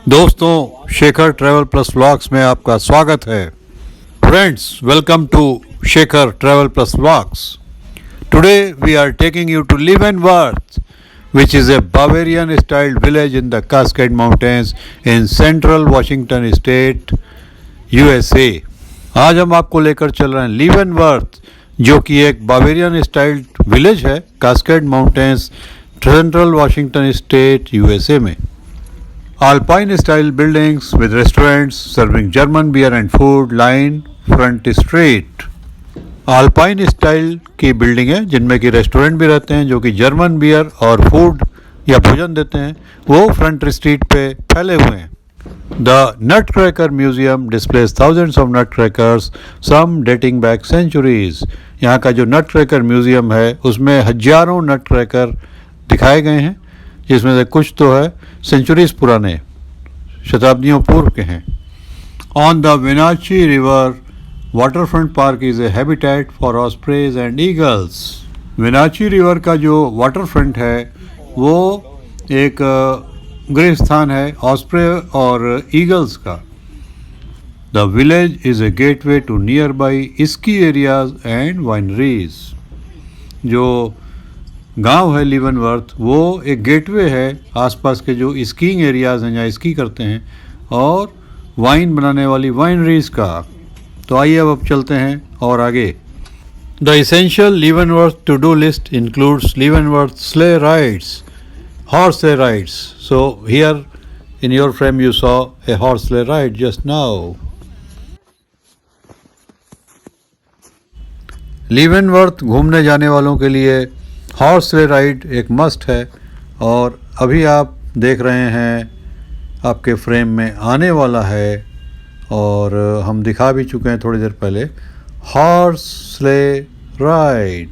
दोस्तों, Shekhar travel plus vlogs में आपका स्वागत है। Friends, welcome to Shekhar travel plus vlogs. Today we are taking you to Leavenworth, which is a Bavarian styled village in the Cascade Mountains in central Washington state, USA। आज हम आपको लेकर चल रहे हैं लीवेनवर्थ, जो कि एक बावेरियन स्टाइल्ड विलेज है cascade mountains, central Washington state, USA में। Alpine style buildings with restaurants serving German beer and food line front street। Alpine style की बिल्डिंग है जिनमें कि रेस्टोरेंट भी रहते हैं जो कि जर्मन बियर और फूड या भोजन देते हैं, वो फ्रंट स्ट्रीट पे फैले हुए हैं। The nutcracker museum displays thousands of nutcrackers, some dating back centuries. यहाँ का जो नट क्रैकर म्यूजियम है उसमें हजारों नट क्रैकर दिखाए गए हैं, जिसमें से कुछ तो है सेंचुरीज पुराने, शताब्दियों पूर्व के हैं। On the Wenatchee river waterfront park is a habitat for ospreys and eagles. Wenatchee river का जो वाटरफ्रंट है वो एक गृह स्थान है ऑस्प्रे और ईगल्स का। The village is a gateway to nearby ski areas and wineries. जो गांव है लीवेनवर्थ वो एक गेटवे है आसपास के जो स्कीइंग एरियाज़ हैं जहाँ स्की करते हैं, और वाइन बनाने वाली वाइनरीज का। तो आइए अब चलते हैं और आगे। The essential Leavenworth to do list includes Leavenworth sleigh rides, horse sleigh rides. So here in your frame you saw a horse sleigh ride just now. Leavenworth घूमने जाने वालों के लिए हॉर्स स्ले राइड एक मस्ट है, और अभी आप देख रहे हैं आपके फ्रेम में आने वाला है और हम दिखा भी चुके हैं थोड़ी देर पहले, हॉर्स स्ले राइड।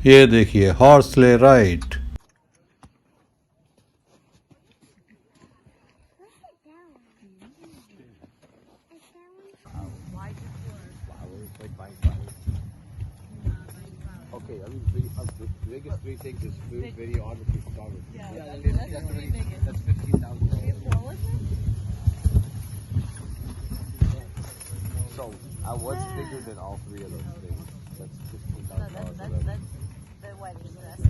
ये देखिए horse sleigh ride. Okay, I mean, the biggest three things is food, videography, photography. Yeah, that's the three biggest. That's $15,000. So, what's bigger than all three of those things? That's No, $15,000. that's the wedding dress.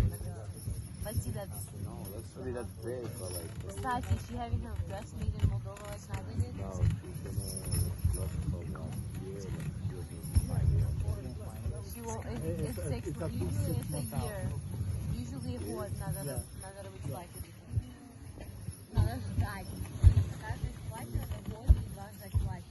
But see, that's. No, that's big, but like. Kстати, is she having her dress made in Moldova as not in it? No, she's gonna look for last year, but she was gonna 5 years. She won't. It's 6. Usually it's a year. Usually it was надо выплатить. Надо ждать. Каждый платит, это год и два ждать платит.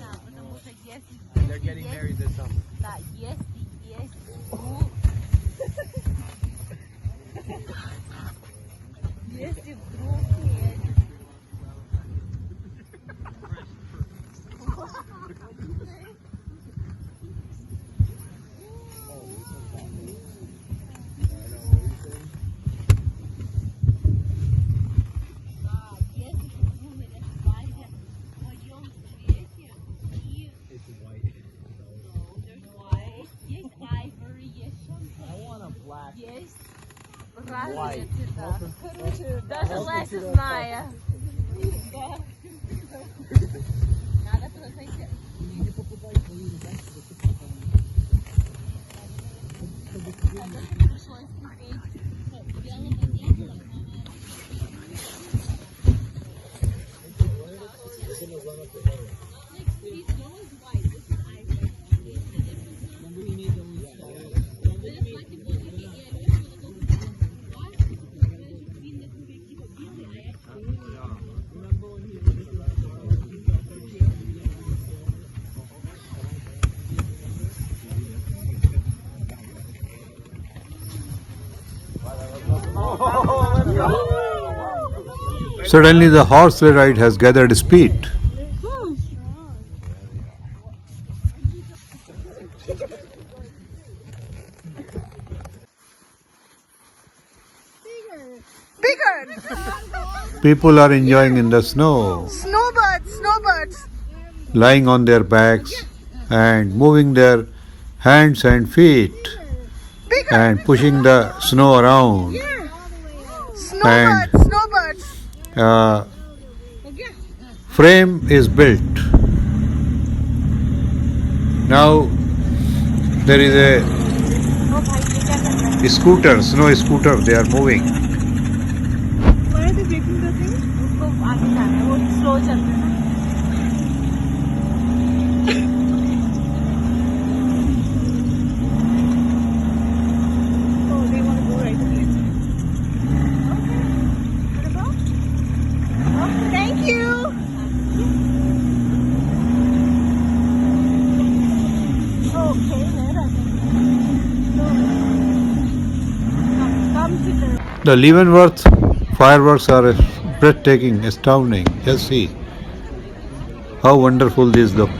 Да, потому что если They're getting married this summer. да, если вдруг есть разные цвета. Короче, даже Леся знает. Надо посмотреть. Пришлось купить белого дерева. Suddenly the horse sleigh ride has gathered speed. Bigger. People are enjoying in the snow, Snowbirds. lying on their backs and moving their hands and feet and pushing the snow around. And Snowbirds. frame is built. Now there is a ओ भाई ये क्या कर रहा है? scooter, snow scooter, they are moving. Why are they breaking the thing? उसको आगे जाना है, वो स्लो चलता है ना. Oh, they want to go right away. Thank you. Okay, come sit there. The Leavenworth fireworks are breathtaking, astounding. Just see how wonderful these look.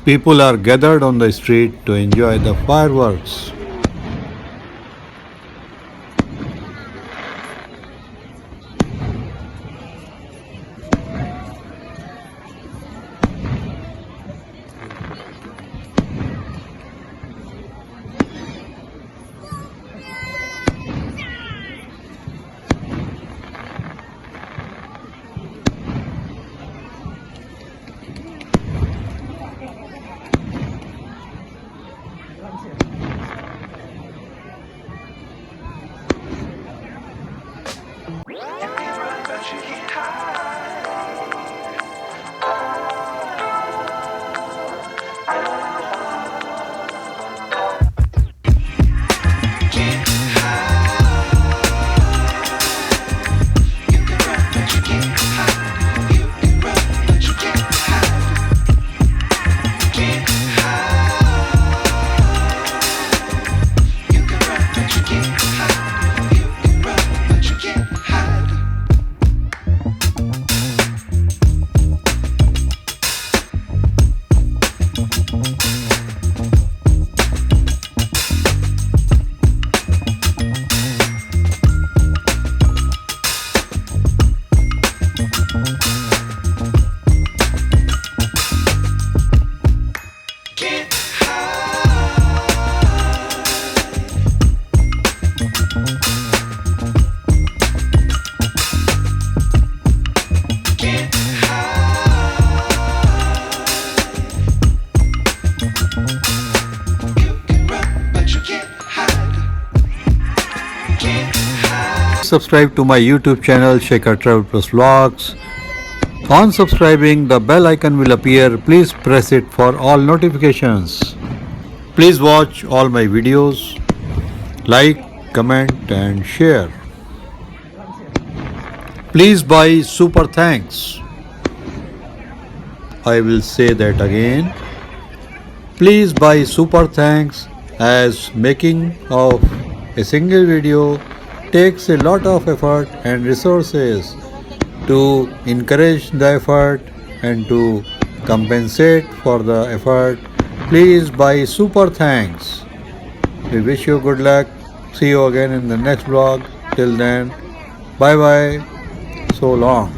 People are gathered on the street to enjoy the fireworks. Subscribe to my YouTube channel Shekhar Travel Plus Vlogs. On subscribing, the bell icon will appear. Please press it for all notifications. Please watch all my videos. Like, comment and share. Please buy Super Thanks. I will say that again. Please buy Super Thanks, as making of a single video takes a lot of effort and resources. To encourage the effort and to compensate for the effort, please buy Super Thanks. We wish you good luck. See you again in the next vlog. Till then, bye bye. So long.